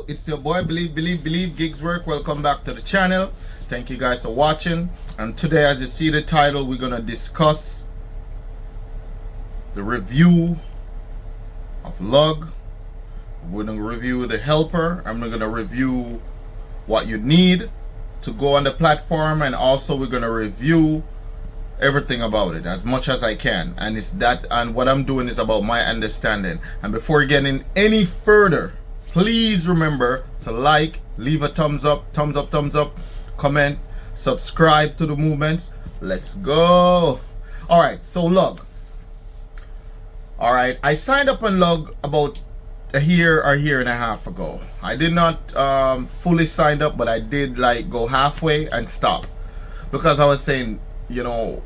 it's your boy Believe Gigs Work. Welcome back to the channel. Thank you guys for watching. And today, as you see the title, we're gonna discuss the review of Lugg. We're gonna review the helper, and we're gonna review what you need to go on the platform, and also we're gonna review everything about it as much as I can. And it's that, and what I'm doing is about my understanding. And before getting any further, please remember to like, leave a thumbs up, comment, subscribe to the movements. Let's go. All right, so Lugg. All right, I signed up on Lugg about a year and a half ago. I did not fully signed up, but I did like go halfway and stop, because I was saying, you know,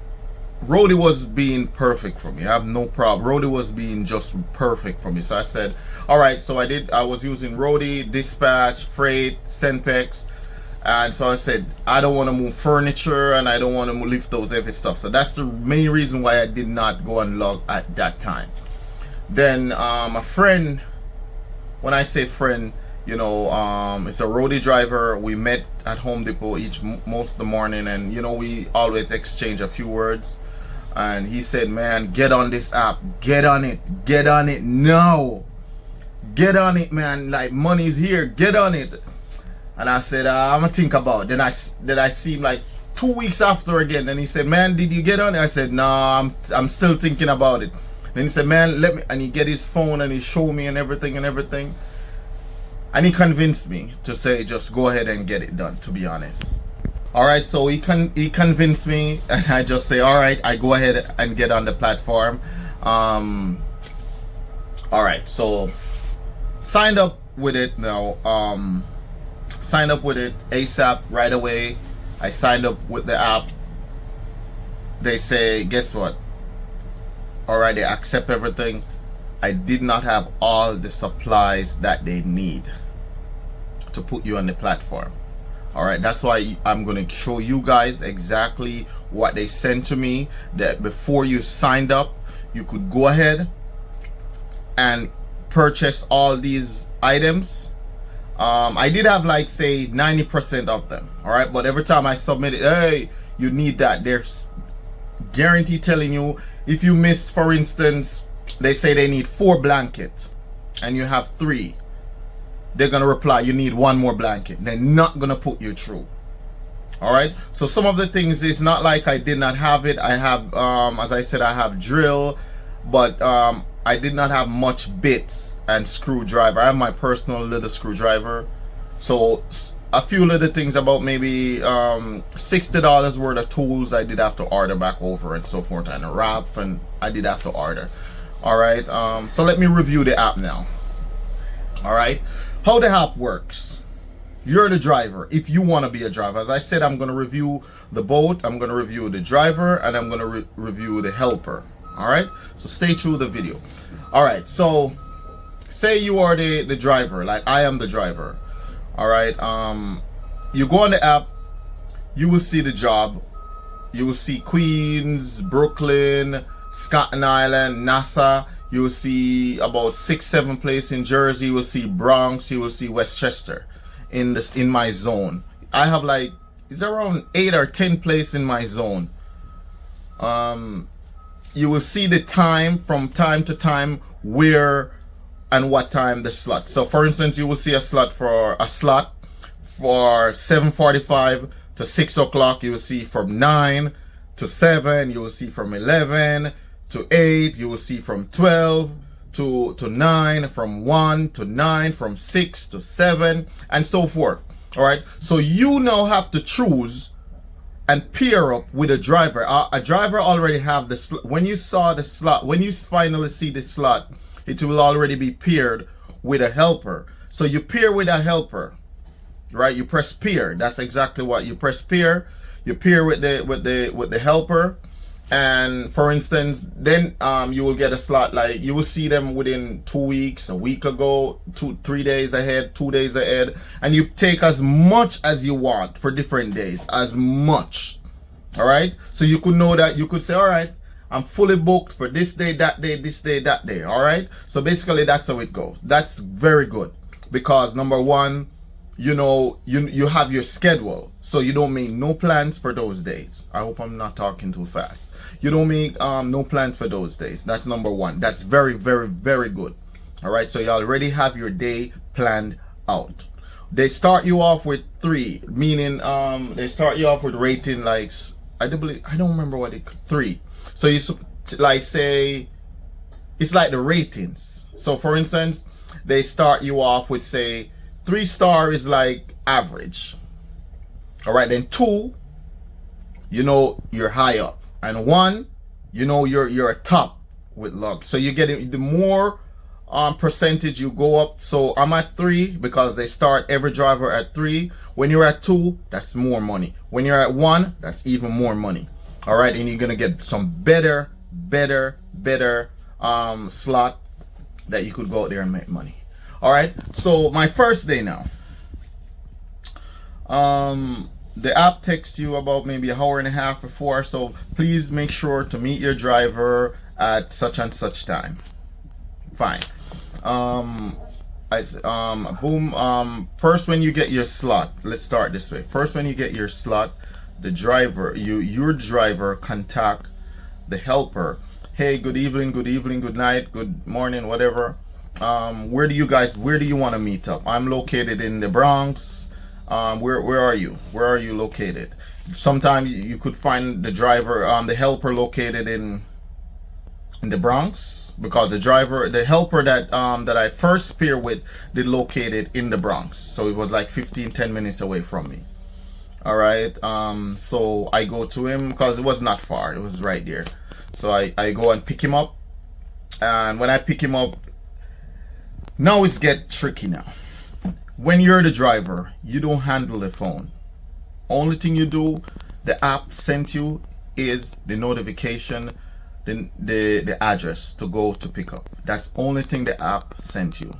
roadie was being perfect for me. I have no problem. Roadie was being just perfect for me. So I said, all right. So I was using roadie, dispatch, freight, Senpex. And so I said, I don't want to move furniture and I don't want to lift those heavy stuff. So that's the main reason why I did not go on Lugg at that time. Then a friend, when I say friend, you know, it's a roadie driver. We met at Home Depot most of the morning, and you know, we always exchange a few words. And he said, man, get on this app, get on it now, get on it, man, like money's here, get on it. And I said, I'm gonna think about it. Then I see him like 2 weeks after again, and he said, man, did you get on it? I said, no, I'm still thinking about it. Then he said, man, let me, and he get his phone and he showed me and everything. And he convinced me to say, just go ahead and get it done, to be honest. All right, so he convinced me, and I just say, all right, I go ahead and get on the platform. All right, so signed up with it now. Signed up with it ASAP right away. I signed up with the app. They say, guess what? All right, they accept everything. I did not have all the supplies that they need to put you on the platform. All right, that's why I'm going to show you guys exactly what they sent to me, that before you signed up, you could go ahead and purchase all these items. I did have like say 90% of them. All right, but every time I submit it, hey, you need that. They're guarantee telling you, if you miss, for instance, they say they need 4 blankets and you have 3, they're gonna reply, you need 1 more blanket. They're not gonna put you through. All right, so some of the things, is not like I did not have it. I have, as I said, I have drill, but I did not have much bits and screwdriver. I have my personal little screwdriver. So a few little things, about maybe $60 worth of tools I did have to order back over and so forth, and a wrap, and I did have to order. All right, so let me review the app now. All right, how the app works. You're the driver. If you want to be a driver, as I said, I'm going to review the boat, I'm going to review the driver, and I'm going to review the helper. All right, so stay through the video. All right, so say you are the driver, like I am the driver. All right, you go on the app, you will see the job. You will see Queens, Brooklyn, Staten Island, Nassau. You will see about 6-7 places in Jersey. You will see Bronx. You will see Westchester in my zone. I have like, it's around 8 or 10 places in my zone. You will see the time from time to time, where and what time the slot. So for instance, you will see a slot for 7:45 to 6 o'clock. You will see from 9 to 7. You will see from 11 to 8. You will see from 12 to 9, from 1 to 9, from 6 to 7, and so forth. All right, so you now have to choose and pair up with a driver. A driver already have the slot. When you saw the slot, when you finally see the slot, it will already be paired with a helper. So you pair with a helper, right? You press pair. That's exactly what you press pair. You pair with the helper, and for instance, then you will get a slot. Like you will see them within 2 weeks, a week ago, 3 days ahead, 2 days ahead, and you take as much as you want for different days, as much. All right, so you could know that. You could say, all right, I'm fully booked for this day, that day, this day, that day. All right, so basically that's how it goes. That's very good. because number one, you know, you have your schedule, so you don't make no plans for those days. I hope I'm not talking too fast. You don't make no plans for those days. That's number one. That's very, very, very good. All right, so you already have your day planned out. They start you off with 3, meaning they start you off with rating like, I don't remember what it 3. So you like say it's like the ratings. So for instance, they start you off with say 3-star is like average. All right, then 2, you know, you're high up, and 1, you know, you're a top with Lugg. So you get it, the more percentage you go up. So I'm at 3 because they start every driver at 3. When you're at 2, that's more money. When you're at 1, that's even more money. All right, and you're gonna get some better slot that you could go out there and make money. All right, so my first day now, the app texts you about maybe an hour and a half before, so please make sure to meet your driver at such and such time. Fine. First, when you get your slot, let's start this way. First, when you get your slot, the driver, your driver contact the helper. Hey, good evening, good night, good morning, whatever. Where do you want to meet up? I'm located in the Bronx. Where are you? Where are you located? Sometimes you could find the driver, the helper located in the Bronx, because the helper that I first paired with, they located in the Bronx. So it was like 10 minutes away from me. All right. So I go to him because it was not far. It was right there. So I go and pick him up. And when I pick him up, now it's get tricky now. When you're the driver, you don't handle the phone. Only thing you do, the app sent you is the notification, the address to go to pick up. That's the only thing the app sent you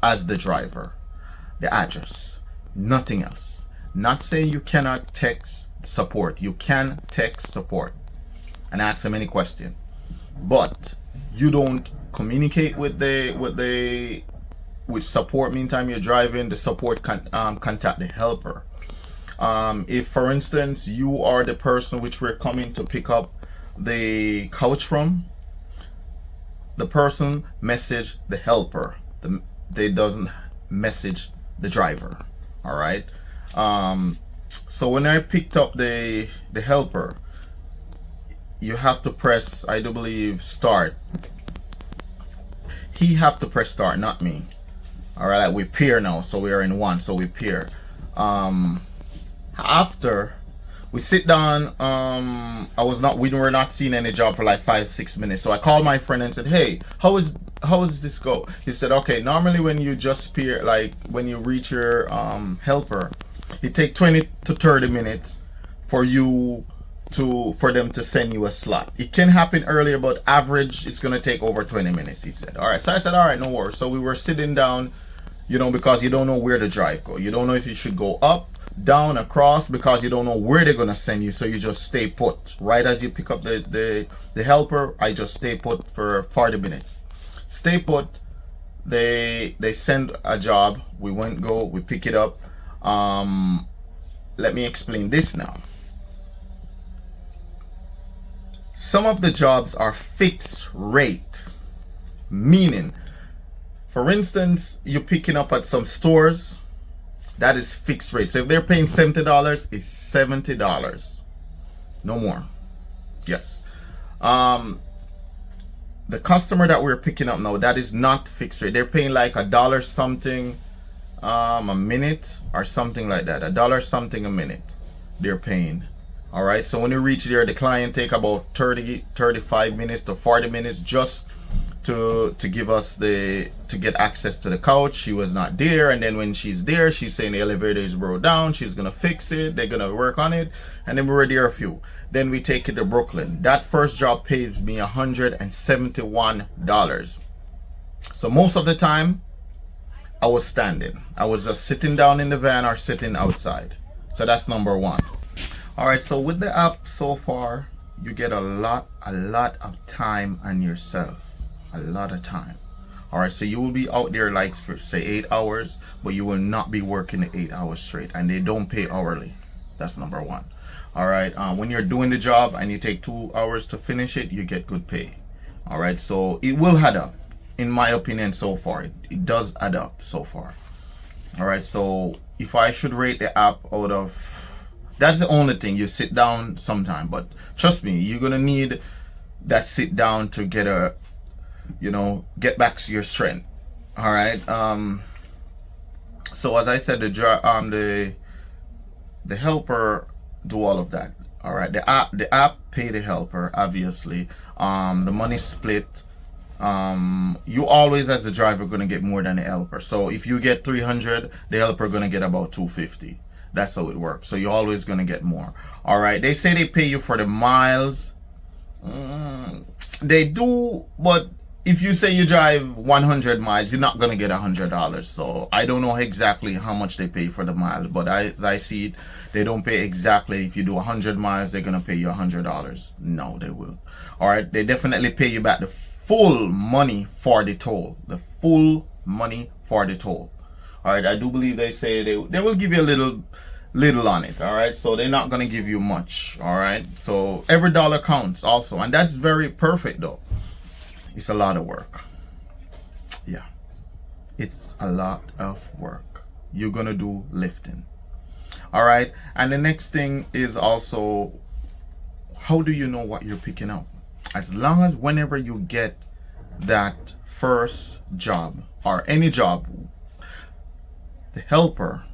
as the driver. The address, nothing else. Not saying you cannot text support. You can text support and ask them any question, but you don't communicate with support. Meantime you're driving, the support can contact the helper. If for instance you are the person which we're coming to pick up the couch from, the person message the helper. They doesn't message the driver. All right. So when I picked up the helper, you have to press, I do believe, start. He have to press start, not me. All right, we pair now, so we are in 1, so we pair. After we sit down, we were not seeing any job for like 5-6 minutes. So I called my friend and said, hey, how does this go? He said, okay, normally when you just pair, like when you reach your helper, it take 20 to 30 minutes for them to send you a slot. It can happen earlier, but average it's gonna take over 20 minutes, he said. All right, so I said, all right, no worries. So we were sitting down, you know, because you don't know where the drive go. You don't know if you should go up, down, across, because you don't know where they're gonna send you. So you just stay put. Right as you pick up the helper, I just stay put for 40 minutes. Stay put. They send a job. We pick it up. Let me explain this now. Some of the jobs are fixed rate, meaning, for instance, you're picking up at some stores, that is fixed rate. So if they're paying $70, it's $70, no more. Yes. The customer that we're picking up now, that is not fixed rate. They're paying like $1 something a minute or something like that. $1 something a minute they're paying. All right, so when you reach there, the client take about 35 minutes to 40 minutes just to give us to get access to the couch. She was not there, and then when she's there, she's saying the elevator is broke down. She's gonna fix it. They're gonna work on it, and then we were there a few. Then we take it to Brooklyn. That first job pays me $171. So most of the time, I was standing. I was just sitting down in the van or sitting outside. So that's number 1. All right, so with the app so far, you get a lot of time on yourself, a lot of time. All right, so you will be out there like for say 8 hours, but you will not be working the 8 hours straight, and they don't pay hourly. That's number one. All right, when you're doing the job and you take 2 hours to finish it, you get good pay. All right, so it will add up, in my opinion. So far, it does add up so far. All right, so if I should rate the app out of, that's the only thing, you sit down sometime, but trust me, you're gonna need that sit down to get a, get back to your strength. All right, so as I said, the helper do all of that. All right, the app pay the helper, obviously. The money split. You always, as the driver, gonna get more than the helper. So if you get 300, the helper gonna get about 250. That's how it works. So you're always gonna get more. All right, they say they pay you for the miles. They do, but if you say you drive 100 miles, you're not gonna get $100. So I don't know exactly how much they pay for the miles, but as I see it, they don't pay exactly. If you do 100 miles, they're gonna pay you $100. No, they will. All right, they definitely pay you back the full money for the toll. The full money for the toll. All right, I do believe they say they will give you a little on it. All right, so they're not gonna give you much. All right, so every dollar counts also, and that's very perfect though. It's a lot of work. Yeah, it's a lot of work. You're gonna do lifting. All right, and the next thing is also, how do you know what you're picking up? As long as whenever you get that first job or any job, the helper,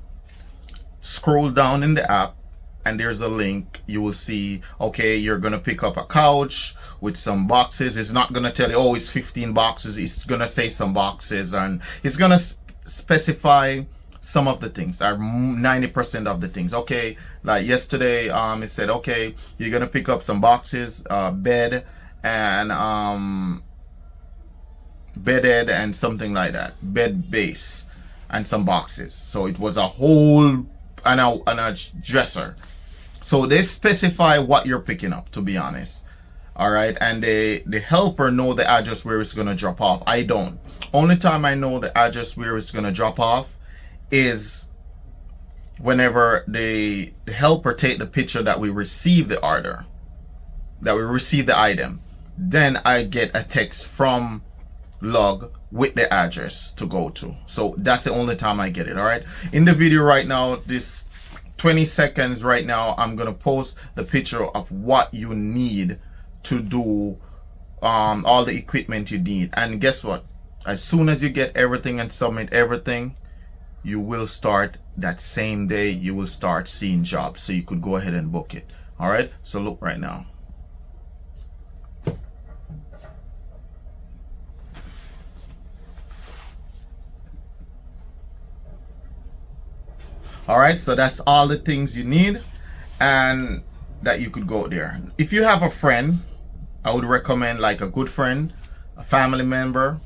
scroll down in the app and there's a link. You will see, okay, you're gonna pick up a couch with some boxes. It's not gonna tell you, oh, it's 15 boxes. It's gonna say some boxes, and it's gonna specify some of the things, or 90% of the things. Okay, like yesterday, it said, okay, you're gonna pick up some boxes, bed, and bedded and something like that, bed base and some boxes. So it was a whole and a dresser. So they specify what you're picking up, to be honest. All right, and the helper know the address where it's gonna drop off. I don't. Only time I know the address where it's gonna drop off is whenever the helper take the picture that we receive the order, that we receive the item. Then I get a text from Lugg with the address to go to. So that's the only time I get it. All right, in the video right now, this 20 seconds right now, I'm gonna post the picture of what you need to do, all the equipment you need. And guess what, as soon as you get everything and submit everything, you will start that same day, you will start seeing jobs, so you could go ahead and book it. All right, so look right now. All right, so that's all the things you need, and that you could go there. If you have a friend, I would recommend, like a good friend, a family member,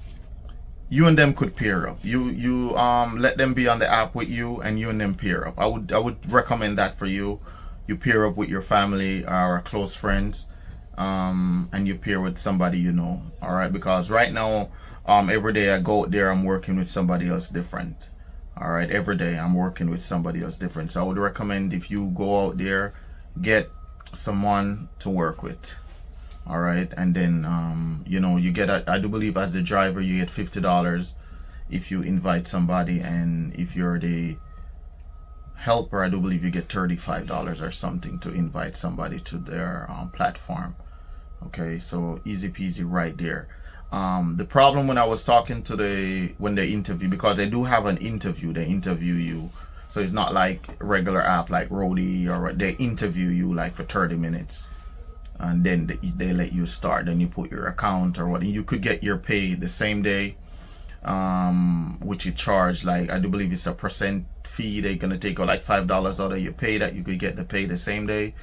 you and them could pair up. You let them be on the app with you, and you and them pair up. I would recommend that for you. You pair up with your family or close friends, and you pair with somebody you know. All right, because right now, every day I go out there, I'm working with somebody else different. All right, every day I'm working with somebody else different. So I would recommend, if you go out there, get someone to work with. All right, and then you get I do believe as the driver you get $50 if you invite somebody, and if you're the helper, I do believe you get $35 or something to invite somebody to their platform. Okay, so easy peasy right there. The problem when I was talking to when they interview, because they do have an interview, they interview you, so it's not like regular app like Roadie, or they interview you like for 30 minutes, and then they let you start. Then you put your account or what, and you could get your pay the same day, which you charge, like I do believe it's a percent fee. They're gonna take like $5 out of your pay, that you could get the pay the same day.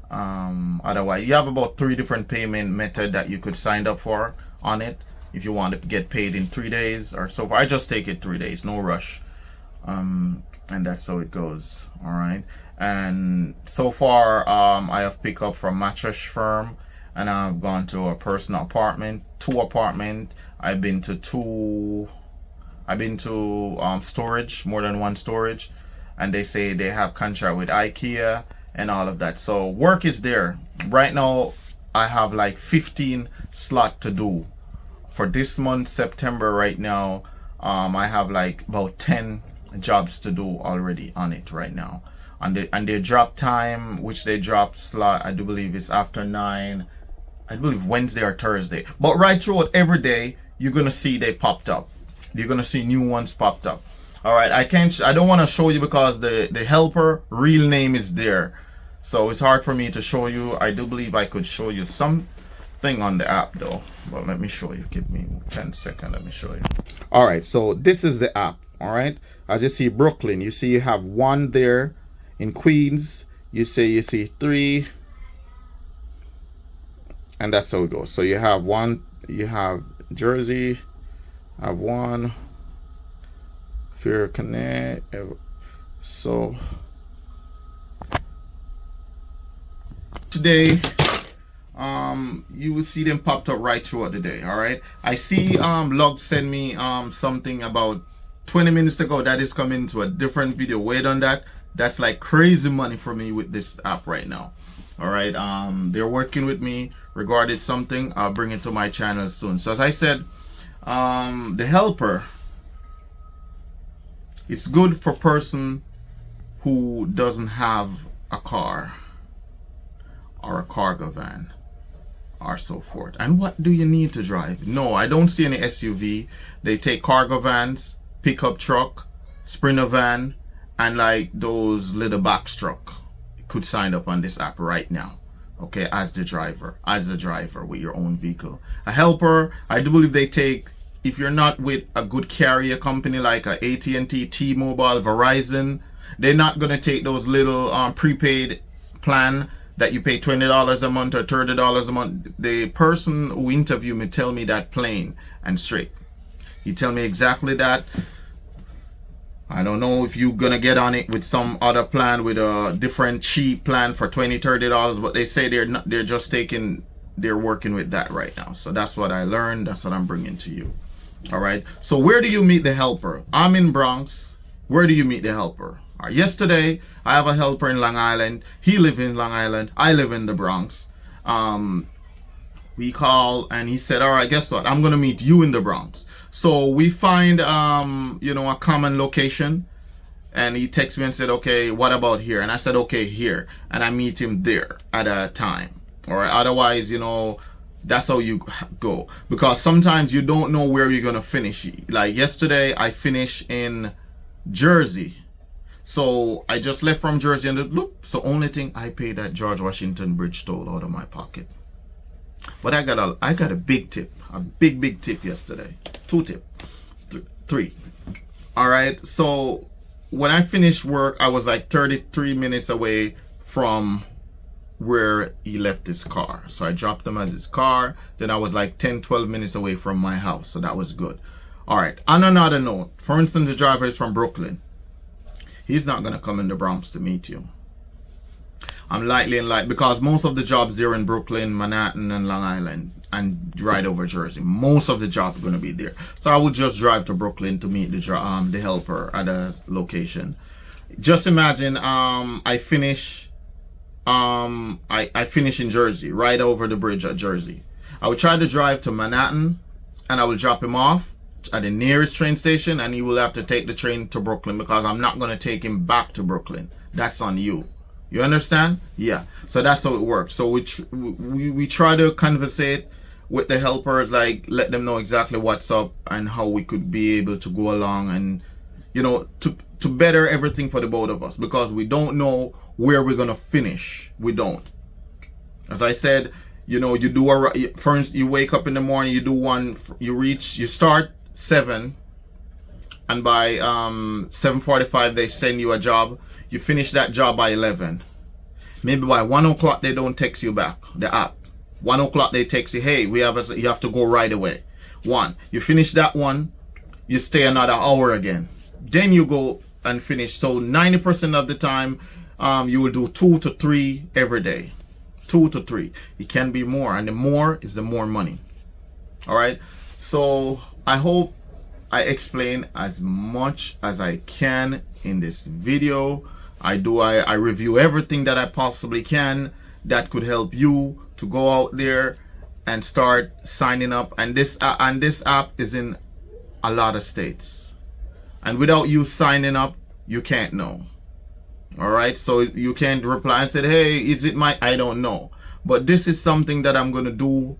Otherwise, you have about 3 different payment method that you could sign up for on it if you want to get paid in 3 days or so. I just take it 3 days, no rush, and that's how it goes. All right, and so far I have picked up from mattress firm, and I've gone to a personal apartment, 2 apartment, I've been to storage, more than one storage, and they say they have contract with IKEA and all of that. So work is there. Right now I have like 15 slot to do for this month, September. Right now I have like about 10 jobs to do already on it right now. And their drop time, which they drop slot, I do believe it's after 9, I believe Wednesday or Thursday. But right throughout every day, you're gonna see they popped up. You're gonna see new ones popped up. All right, I don't want to show you because the helper real name is there, so it's hard for me to show you. I do believe I could show you something on the app though, but let me show you. Give me 10 seconds. Let me show you. All right, so this is the app. All right, as you see Brooklyn, you see you have one there. In Queens, you see 3, and that's how it goes. So you have one, you have Jersey, have one, Fair Connect. So today, you will see them popped up right throughout the day. All right, I see Lugg send me something about 20 minutes ago that is coming to a different video. Wait on that. That's like crazy money for me with this app right now. All right, they're working with me regarding something. I'll bring it to my channel soon. So as I said, the helper, it's good for person who doesn't have a car or a cargo van or so forth. And what do you need to drive? No, I don't see any SUV. They take cargo vans, pickup truck, sprinter van, and like those little box truck. You could sign up on this app right now, okay, as the driver with your own vehicle. A helper, I do believe they take, if you're not with a good carrier company like a AT&T, T-Mobile, Verizon, they're not gonna take those little prepaid plan that you pay $20 a month or $30 a month. The person who interviewed me tell me that plain and straight. He tell me exactly that. I don't know if you're gonna get on it with some other plan, with a different cheap plan for $20, $30, but they say they're working with that right now. So that's what I learned. That's what I'm bringing to you. All right. So where do you meet the helper? I'm in Bronx. Where do you meet the helper? All right. Yesterday, I have a helper in Long Island. He lives in Long Island. I live in the Bronx. We call and he said, all right, guess what? I'm going to meet you in the Bronx. So we find, a common location, and he texted me and said, okay, what about here? And I said, okay, here. And I meet him there at a time. All right. Otherwise, that's how you go, because sometimes you don't know where you're going to finish. Like yesterday, I finished in Jersey. So I just left from Jersey and look, so only thing I paid that George Washington Bridge toll out of my pocket. But I got a big tip, a big tip yesterday. 2 tip, 3. All right. So when I finished work, I was like 33 minutes away from where he left his car. So I dropped him at his car. Then I was like 10-12 minutes away from my house. So that was good. All right. On another note, for instance, the driver is from Brooklyn. He's not going to come in the Bronx to meet you. I'm because most of the jobs there in Brooklyn, Manhattan, and Long Island, and right over Jersey. Most of the jobs are going to be there. So I would just drive to Brooklyn to meet the helper at a location. Just imagine I finish in Jersey, right over the bridge at Jersey. I would try to drive to Manhattan, and I will drop him off at the nearest train station, and he will have to take the train to Brooklyn, because I'm not going to take him back to Brooklyn. That's on you. You understand? Yeah. So that's how it works. So we try to conversate with the helpers, like let them know exactly what's up and how we could be able to go along and, to better everything for the both of us, because we don't know where we're going to finish. We don't. As I said, you do for instance, you wake up in the morning, you do one, you start 7, and by 7:45 they send you a job. You finish that job by 11. Maybe by 1 o'clock they don't text you back, the app. 1 o'clock they text you, hey, you have to go right away. 1. You finish that one, you stay another hour again. Then you go and finish. So 90% of the time, you will do 2 to 3 every day. 2 to 3. It can be more, and the more is the more money. All right. So I hope I explain as much as I can in this video. I review everything that I possibly can that could help you to go out there and start signing up. And this app is in a lot of states, and without you signing up, you can't know. All right, so you can't reply and say, hey, is it my, I don't know. But this is something that I'm gonna do.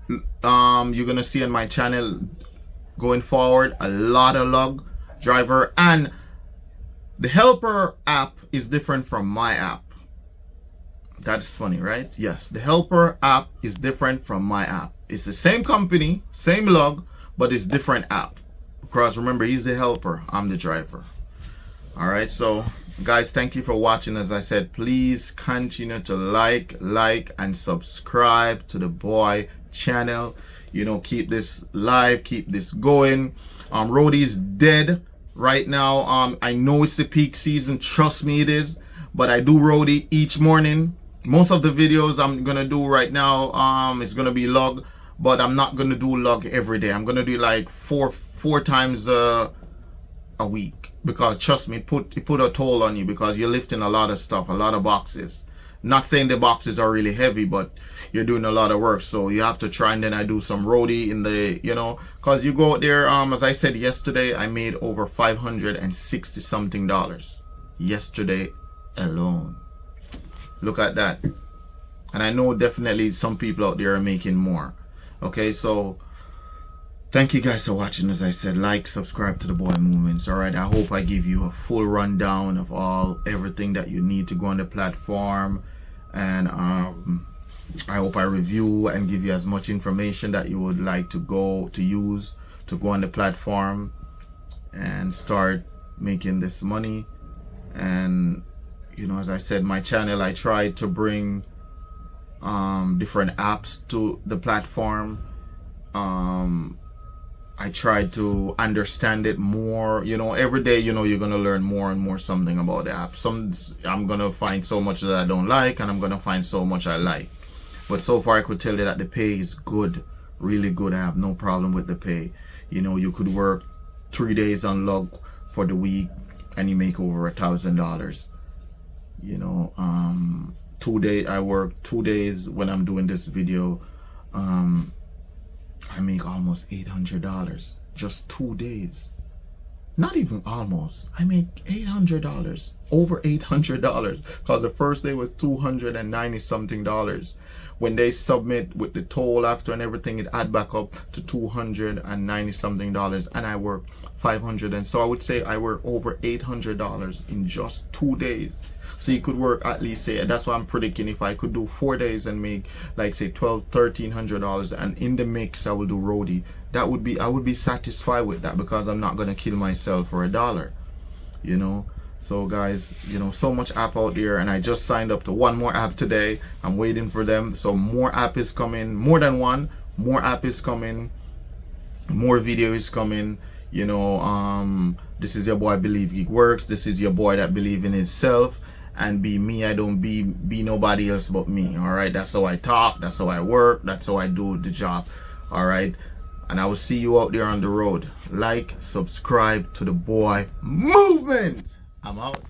You're gonna see on my channel going forward a lot of Lugg driver. And the helper app is different from my app. That's funny, right? Yes, the helper app is different from my app. It's the same company, same Lugg, but it's different app. Because remember, he's the helper, I'm the driver. All right, so guys, thank you for watching. As I said, please continue to like and subscribe to the boy channel. You know, keep this live, keep this going. Roadie's dead right now. I know it's the peak season, trust me it is, but I do roadie each morning. Most of the videos I'm gonna do right now is gonna be Lugg, but I'm not gonna do Lugg every day. I'm gonna do like four times a week, because trust me, it put a toll on you, because you're lifting a lot of stuff, a lot of boxes. Not saying the boxes are really heavy, but you're doing a lot of work, so you have to try. And then I do some roadie in the, you know, because you go out there, as I said yesterday, I made over $560 something yesterday alone. Look at that. And I know definitely some people out there are making more. Okay, so thank you guys for watching. As I said, like, subscribe to the boy movements. All right, I hope I give you a full rundown of everything that you need to go on the platform. And I hope I review and give you as much information that you would like to use to go on the platform and start making this money. And you know, as I said, my channel, I try to bring different apps to the platform. I try to understand it more. You know, every day, you know, you're gonna learn more and more something about the app. I'm gonna find so much that I don't like, and I'm gonna find so much I like. But so far I could tell you that the pay is good, really good. I have no problem with the pay. You know, you could work 3 days on Lugg for the week and you make over $1,000. You know, 2 days, I work 2 days when I'm doing this video. I make almost $800 just 2 days. Not even almost, I make $800, over $800, because the first day was $290 something. When they submit with the toll after and everything, it add back up to $290 something, and I work 500. And so I would say I work over $800 in just 2 days. So you could work at least, say, that's why I'm predicting, if I could do 4 days and make like say $1,300, and in the mix I will do roadie, that would be, I would be satisfied with that, because I'm not gonna kill myself for $1, you know. So guys, you know, so much app out there, and I just signed up to one more app today. I'm waiting for them. So more app is coming, more than one, more app is coming, more video is coming. You know, this is your boy Believe Gig Works. This is your boy that believe in himself and be me. I don't be nobody else but me. All right, that's how I talk, that's how I work, that's how I do the job. All right, and I will see you out there on the road. Like, subscribe to the boy movement. I'm out.